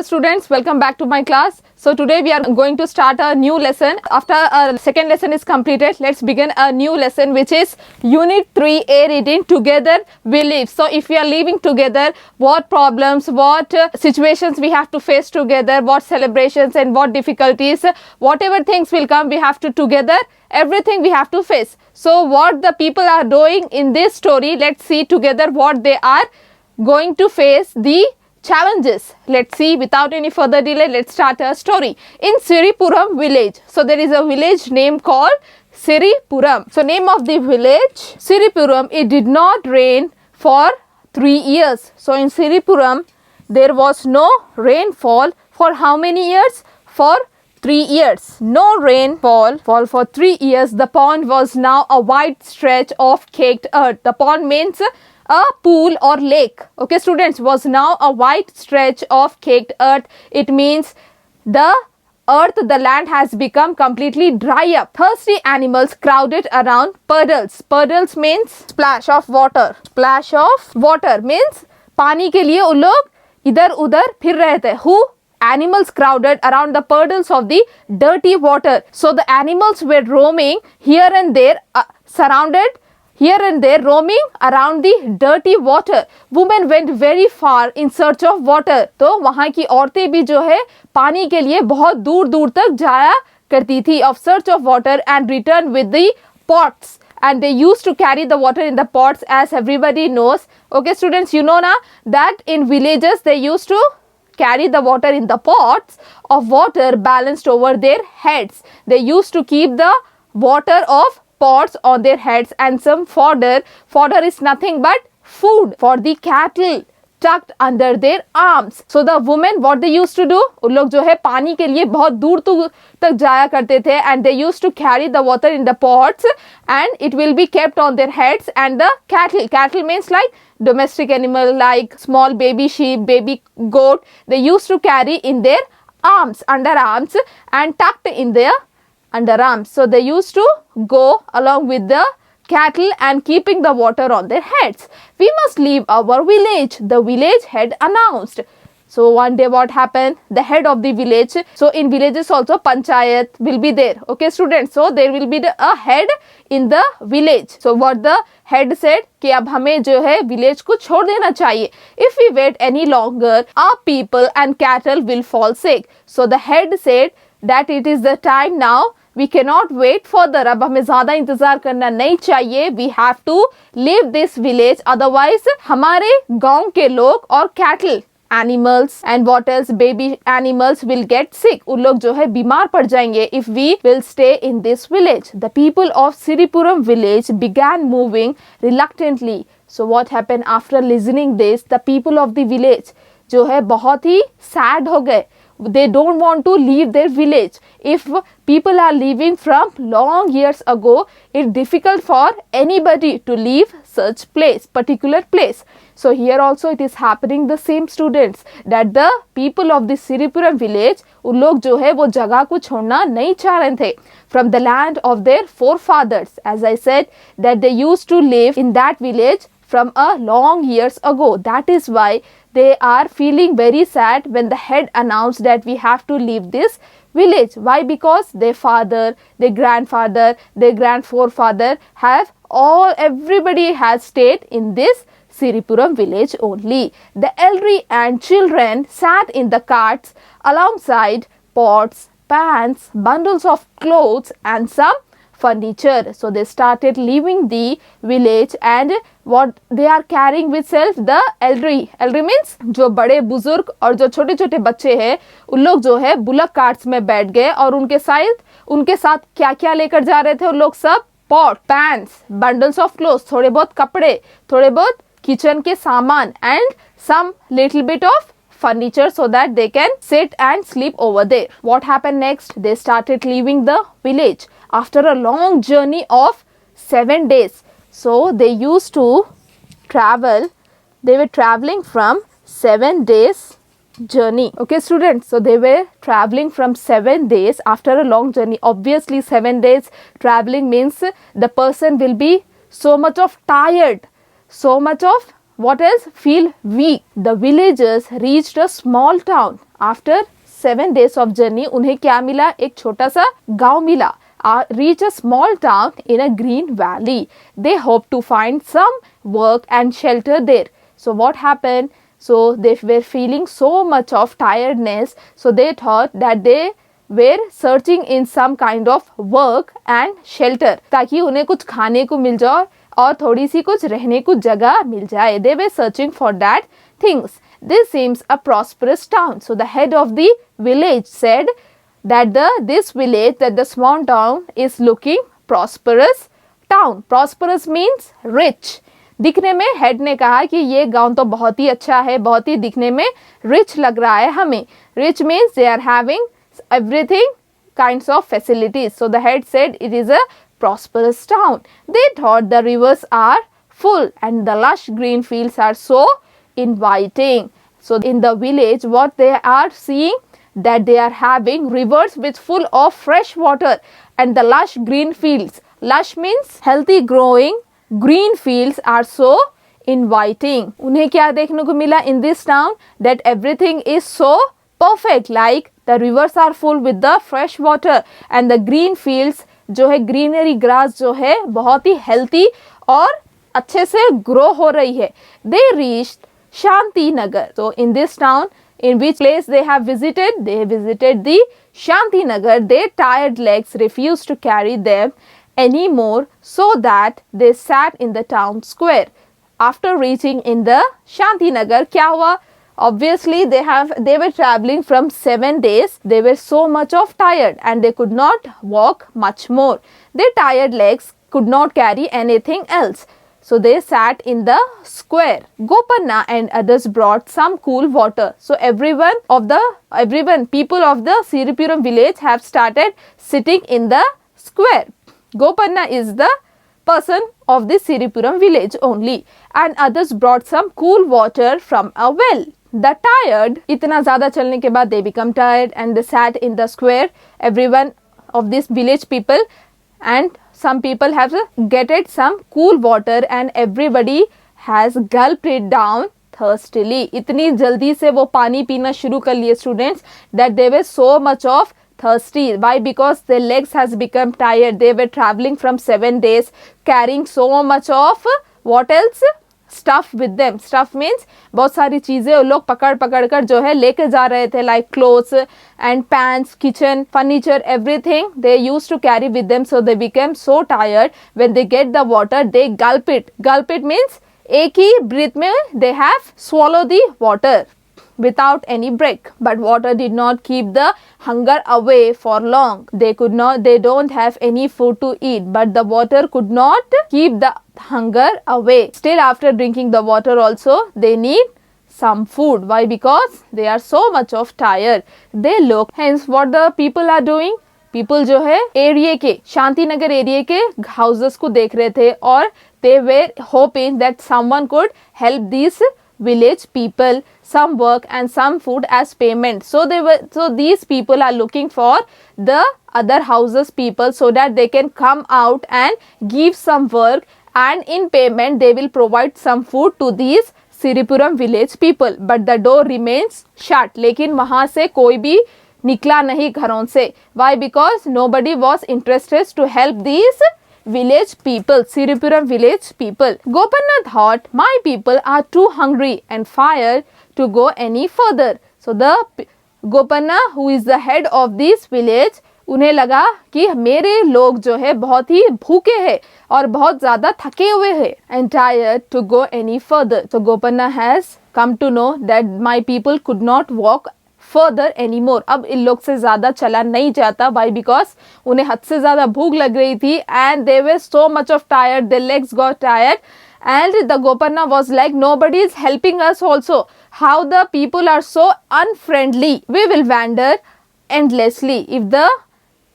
students, welcome back to my class. So today we are going to start a new lesson. After our second lesson is completed, let's begin a new lesson which is Unit 3A reading Together We Live. So if we are living together, what problems, what situations we have to face together, what celebrations and what difficulties, whatever things will come, we have to together, everything we have to face. So what the people are doing in this story, let's see together what they are going to face the challenges. Let's see, without any further delay, let's start our story. In Siripuram village, so there is a village name called Siripuram. So name of the village Siripuram. It did not rain for 3 years. So in Siripuram there was no rainfall for how many years? For 3 years. No rainfall for 3 years. The pond was now a wide stretch of caked earth. The pond means a pool or lake. Okay students, was now a wide stretch of caked earth. It means the earth, the land has become completely dry up. Thirsty animals crowded around puddles. Puddles means splash of water. Splash of water means पानी के लिए उन लोग इधर उधर फिर रहे थे. Who? Animals crowded around the puddles of the dirty water. So the animals were roaming here and there, roaming around the dirty water. Women went very far in search of water. तो वहाँ की औरतें भी जो है पानी के लिए बहुत दूर दूर तक जाया करती थी. Of search of water and return with the pots. And they used to carry the water in the pots, as everybody knows. Okay students, you know now that in villages they used to carry the water in the pots of water balanced over their heads. They used to keep the water of pots on their heads and some fodder. Fodder is nothing but food for the cattle tucked under their arms. So the women, what they used to do, उन लोग जो है पानी के लिए बहुत दूर तक जाया करते थे, and they used to carry the water in the pots and it will be kept on their heads. And the cattle means like domestic animal like small baby sheep, baby goat, they used to carry in their arms, underarms, and tucked in their underarms. So they used to go along with the cattle and keeping the water on their heads. We must leave our village, the village head announced. So one day what happened? The head of the village, so in villages also panchayat will be there. Okay students, so there will be a head in the village. So what the head said कि अब हमें जो है village को छोड़ देना चाहिए. If we wait any longer, our people and cattle will fall sick. So the head said that it is the time now. We cannot wait further. अब हमें ज़्यादा इंतज़ार करना नहीं चाहिए. We have to leave this village. Otherwise हमारे गांव के लोग और cattle, animals and what else, baby animals will get sick. उन लोग जो है बीमार पड़ जाएंगे if we will stay in this village. The people of Siripuram village began moving reluctantly. So what happened after listening this? The people of the village जो है बहुत ही sad हो गए. They don't want to leave their village. If people are leaving from long years ago, it's difficult for anybody to leave such particular place. So here also it is happening the same students, that the people of the Siripuram village, उन लोग जो है वो जगह को छोड़ना नहीं चाह रहे थे. From the land of their forefathers, as I said, that they used to live in that village from a long years ago. That is why they are feeling very sad when the head announced that we have to leave this village. Why? Because their father, their grandfather, their grandforefather everybody has stayed in this Siripuram village only. The elderly and children sat in the carts alongside pots, pans, bundles of clothes and some furniture. So they started leaving the village, and what they are carrying with self, the elderly. Elderly means जो बड़े बुजुर्ग और जो छोटे छोटे बच्चे हैं, उन लोग जो है बुलक कार्ट्स में बैठ गए और उनके साथ क्या क्या लेकर जा रहे थे उन लोग सब? पॉट, पैंस, बंडल्स ऑफ क्लोथ्स, थोड़े बहुत कपड़े, थोड़े बहुत किचन के सामान, and some little bit of furniture so that they can sit and sleep over there. What happened next? They started leaving the village after a long journey of 7 days. So they used to travel. They were traveling from 7 days journey. Okay students, so they were traveling from 7 days after a long journey. Obviously 7 days traveling means the person will be so much of tired, so much of what else? Feel weak. The villagers reached a small town. After 7 days of journey, उन्हें क्या मिला? एक छोटा सा गांव मिला. Reach a small town in a green valley. They hope to find some work and shelter there. So what happened? So they were feeling so much of tiredness. So they thought that they were searching in some kind of work and shelter, ताकि उन्हें कुछ खाने को मिल जाए और थोड़ी सी कुछ रहने को जगह मिल जाए. They were searching for that things. This seems a prosperous town. So the head of the village said that the small town is looking prosperous town. Prosperous means rich. दिखने में हेड ने कहा कि ये गांव तो बहुत ही अच्छा है, बहुत ही दिखने में रिच लग रहा है हमें. Rich means they are having everything kinds of facilities. So the head said it is a prosperous town. They thought the rivers are full and the lush green fields are so inviting. So in the village, what they are seeing, that they are having rivers with full of fresh water and the lush green fields. Lush means healthy growing. Green fields are so inviting. उन्हें क्या देखने को मिला in this town? That everything is so perfect. Like the rivers are full with the fresh water and the green fields जो है greenery grass जो है बहुत ही healthy और अच्छे से grow हो रही है. They reached Shanti Nagar. So in this town, in which place they have visited? They visited the Shanti Nagar. Their tired legs refused to carry them anymore, so that they sat in the town square. After reaching in the Shanti Nagar, क्या हुआ? Obviously they were traveling from 7 days. They were so much of tired and they could not walk much more. Their tired legs could not carry anything else. So they sat in the square. Gopanna and others brought some cool water. So people of the Siripuram village have started sitting in the square. Gopanna is the person of the Siripuram village only, and others brought some cool water from a well. The tired, इतना ज़्यादा चलने के बाद they become tired and they sat in the square. Everyone of this village people and some people have getted some cool water and everybody has gulped it down thirstily. इतनी जल्दी से वो पानी पीना शुरू कर लिए students that they were so much of thirsty. Why? Because their legs has become tired. They were traveling from 7 days, carrying so much of what else? Stuff with them. Stuff means बहुत सारी चीजें वो लोग पकड़ कर जो है लेके जा रहे थे, like clothes and pans, kitchen, furniture, everything they used to carry with them. So they became so tired. When they get the water, they gulp it. Gulp it means एक ही breath में they have swallow the water without any break. But water did not keep the hunger away for long. They don't have any food to eat, but the water could not keep the hunger away. Still, after drinking the water also, they need some food. Why? Because they are so much of tired. They look. Hence, what the people are doing? People जो है area के Shanti Nagar area के houses को देख रहे थे और they were hoping that someone could help these village people some work and some food as payment. So these people are looking for the other houses people so that they can come out and give some work, and in payment they will provide some food to these Siripuram village people. But the door remains shut. लेकिन वहाँ से कोई भी निकला नहीं घरों से. Why? Because nobody was interested to help these village people, Siripuram village people. Gopanna thought, my people are too hungry and tired to go any further. So the Gopanna, who is the head of this village, उन्हें लगा कि मेरे लोग जो है बहुत ही भूखे हैं और बहुत ज़्यादा थके हुए हैं and tired to go any further. So Gopanna has come to know that my people could not walk further anymore. अब इन लोग से ज़्यादा चला नहीं जाता. Why? Because उन्हें हद से ज़्यादा भूख लग रही थी and they were so much of tired. Their legs got tired and the Gopanna was like, nobody is helping us also. How the people are so unfriendly. We will wander endlessly. If the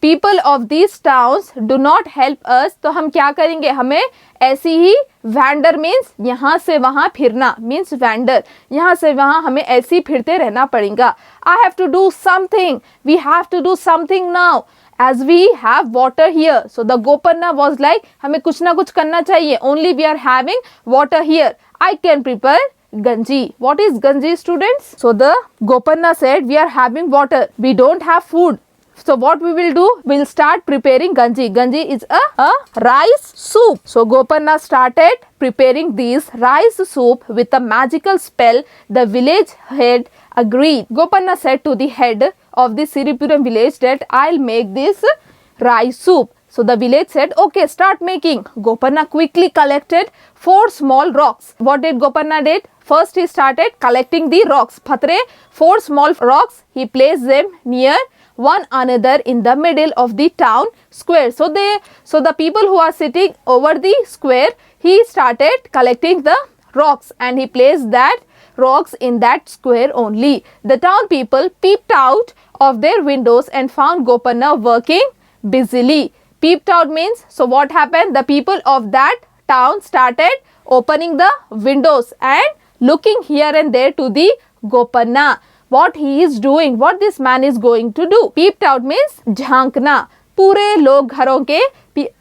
people of these towns do not help us, तो हम क्या करेंगे? हमें ऐसी ही wander means यहाँ से वहाँ फिरना means wander. यहाँ से वहाँ हमें ऐसी फिरते रहना पड़ेगा. I have to do something. We have to do something now. As we have water here. So the Gopanna was like, हमें कुछ ना कुछ करना चाहिए. Only we are having water here. I can prepare ganji. What is ganji, students? So the Gopanna said, we are having water. We don't have food. So what we will do? We'll start preparing ganji. Ganji is a rice soup. So Gopanna started preparing this rice soup with a magical spell. The village head agreed. Gopanna said to the head of the Siripuram village that I'll make this rice soup. So the village said, okay, start making. Gopanna quickly collected 4 small rocks. What did Gopanna did? First he started collecting the rocks. Phatre, 4 small rocks. He placed them near one another in the middle of the town square. So the people who are sitting over the square, he started collecting the rocks and he placed that rocks in that square only. The town people peeped out of their windows and found Gopanna working busily. Peeped out means, so what happened? The people of that town started opening the windows and looking here and there to the Gopanna. What he is doing, what this man is going to do. Peeped out means झांकना. पूरे लोग घरों के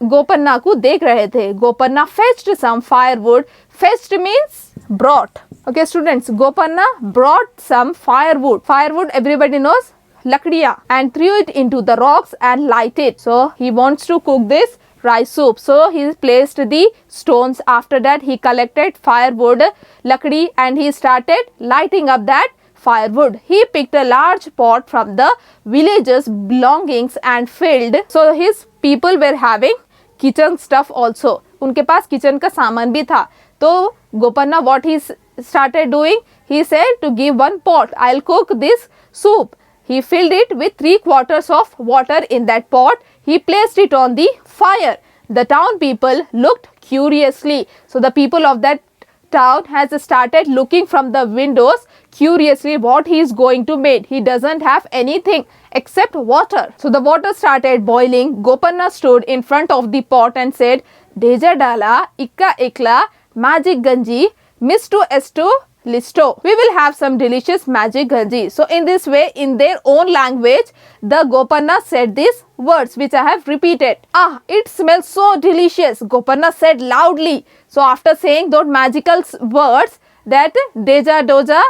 गोपन्ना को देख रहे थे. Gopanna fetched some firewood. Fetched means brought. Okay students, Gopanna brought some firewood. Firewood everybody knows, lakdiya, and threw it into the rocks and lighted. So he wants to cook this rice soup. So he placed the stones. After that he collected firewood, lakdi, and he started lighting up that firewood. He picked a large pot from the villagers' belongings and filled. So his people were having kitchen stuff also. उनके पास kitchen का सामान भी था. तो Gopanna, what he started doing? He said to give one pot. I'll cook this soup. He filled it with 3/4 of water in that pot. He placed it on the fire. The town people looked curiously. So the people of that town has started looking from the windows curiously what he is going to make. He doesn't have anything except water. So the water started boiling. Gopanna stood in front of the pot and said, Deja dala, ikka ikla, magic ganji, mistu estu listo. We will have some delicious magic ganji. So in this way, in their own language, the Gopanna said these words which I have repeated. Ah, it smells so delicious, Gopanna said loudly. So after saying those magical words, that Deja doja,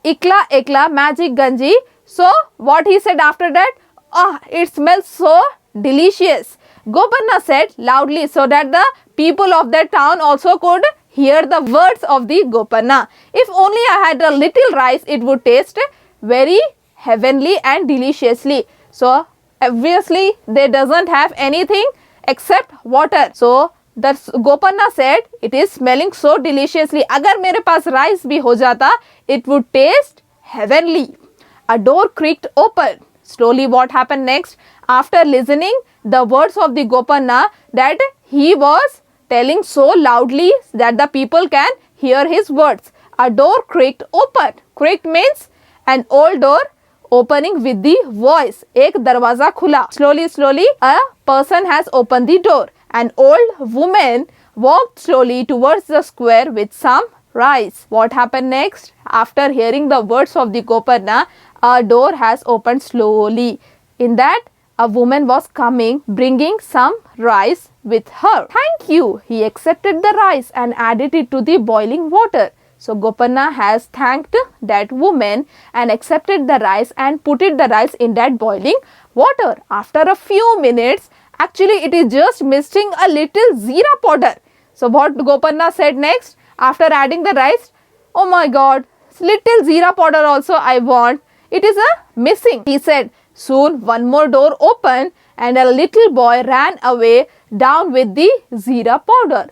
ikla ekla, magic ganji. So what he said after that? Ah, it smells so delicious. Gopanna said loudly so that the people of that town also could hear the words of the Gopanna. If only I had a little rice, it would taste very heavenly and deliciously. So obviously they doesn't have anything except water. So the Gopanna said, it is smelling so deliciously. Agar mere paas rice bhi ho jata, it would taste heavenly. A door creaked open. Slowly what happened next? After listening the words of the Gopanna that he was telling so loudly that the people can hear his words, a door creaked open. Creaked means an old door opening with the voice. Ek darwaza khula. Slowly a person has opened the door. An old woman walked slowly towards the square with some rice. What happened next? After hearing the words of the Gopanna, a door has opened slowly. In that, a woman was coming, bringing some rice with her. Thank you. He accepted the rice and added it to the boiling water. So Gopanna has thanked that woman and accepted the rice and put the rice in that boiling water. After a few minutes, actually it is just missing a little jeera powder. So what Gopanna said next? After adding the rice, oh my god, little jeera powder also I want. It is a missing. He said, soon one more door opened and a little boy ran away down with the jeera powder.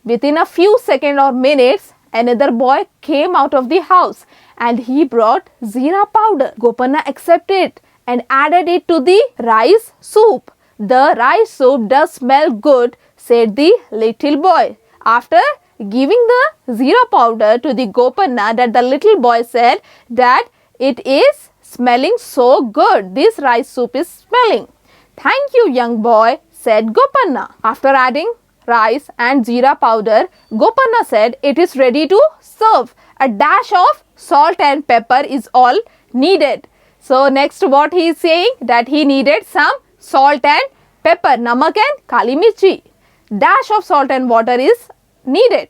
Within a few seconds or minutes, another boy came out of the house and he brought jeera powder. Gopanna accepted and added it to the rice soup. The rice soup does smell good, said the little boy. After giving the jeera powder to the Gopanna, that the little boy said that it is smelling so good. This rice soup is smelling. Thank you, young boy, said Gopanna. After adding rice and jeera powder, Gopanna said it is ready to serve. A dash of salt and pepper is all needed. So next what he is saying, that he needed some salt and pepper, namak and kali mirchi. Dash of salt and water is needed.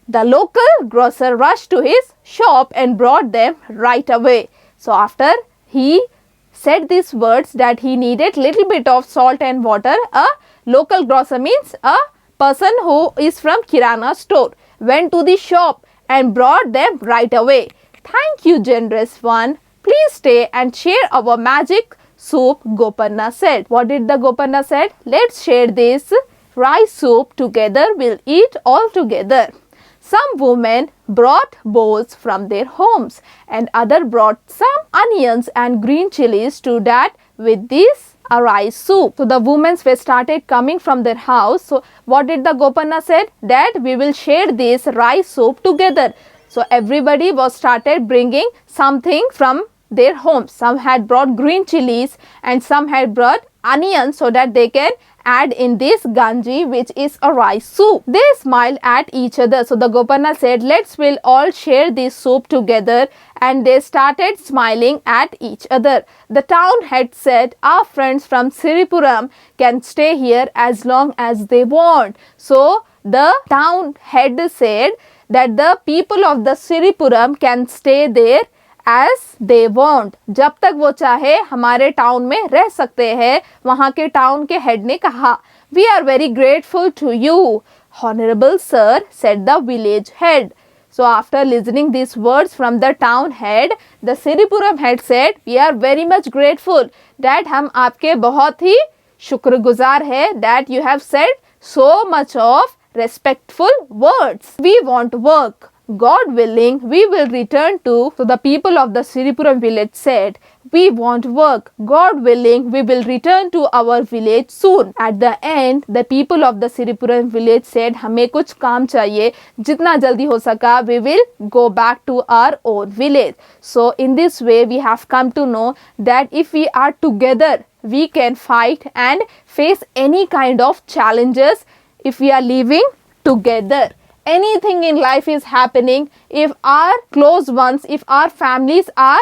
The local grocer rushed to his shop and brought them right away. So after he said these words that he needed little bit of salt and water, a local grocer means a person who is from Kirana store went to the shop and brought them right away. Thank you, generous one. Please stay and share our magic soup, Gopanna said. What did the Gopanna said? Let's share this rice soup together. We'll eat all together. Some women brought bowls from their homes and other brought some onions and green chilies to that with this rice soup. So the women were started coming from their house. So what did the Gopanna said? That we will share this rice soup together. So everybody was started bringing something from their homes. Some had brought green chilies and some had brought onions so that they can add in this ganji, which is a rice soup. They smiled at each other. So the Gopanna said, let's we'll all share this soup together, and they started smiling at each other. The town head said, our friends from Siripuram can stay here as long as they want. So the town head said that the people of the Siripuram can stay there as they want. जब तक वो चाहे हमारे town में रह सकते हैं, वहाँ के टाउन के हेड ने कहा. We are very grateful to you, honorable sir, said the village head. So after listening these words from the town head, the Siripuram head said, we are very much grateful that हम आपके बहुत ही शुक्रगुजार है that you have said so much of respectful words. We want work. God willing, we will return to. So the people of the Siripuram village said, we want work. God willing, we will return to our village soon. At the end, the people of the Siripuram village said, हमें कुछ काम चाहिए, जितना जल्दी हो सका, we will go back to our own village. So in this way, we have come to know that if we are together, we can fight and face any kind of challenges if we are living together. Anything in life is happening, if our close ones, if our families are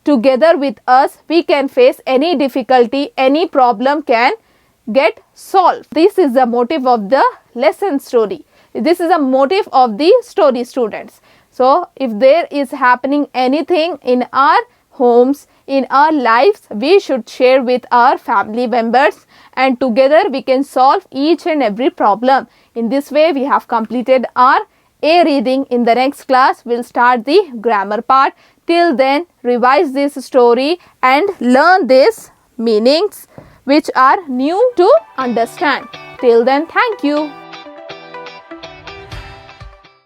together with us, we can face any difficulty, any problem can get solved. This is the motive of the lesson story. This is the motive of the story, students. So if there is happening anything in our homes, in our lives, we should share with our family members, and together we can solve each and every problem. In this way, we have completed our A reading. In the next class, we'll start the grammar part. Till then, revise this story and learn these meanings which are new to understand. Till then, thank you.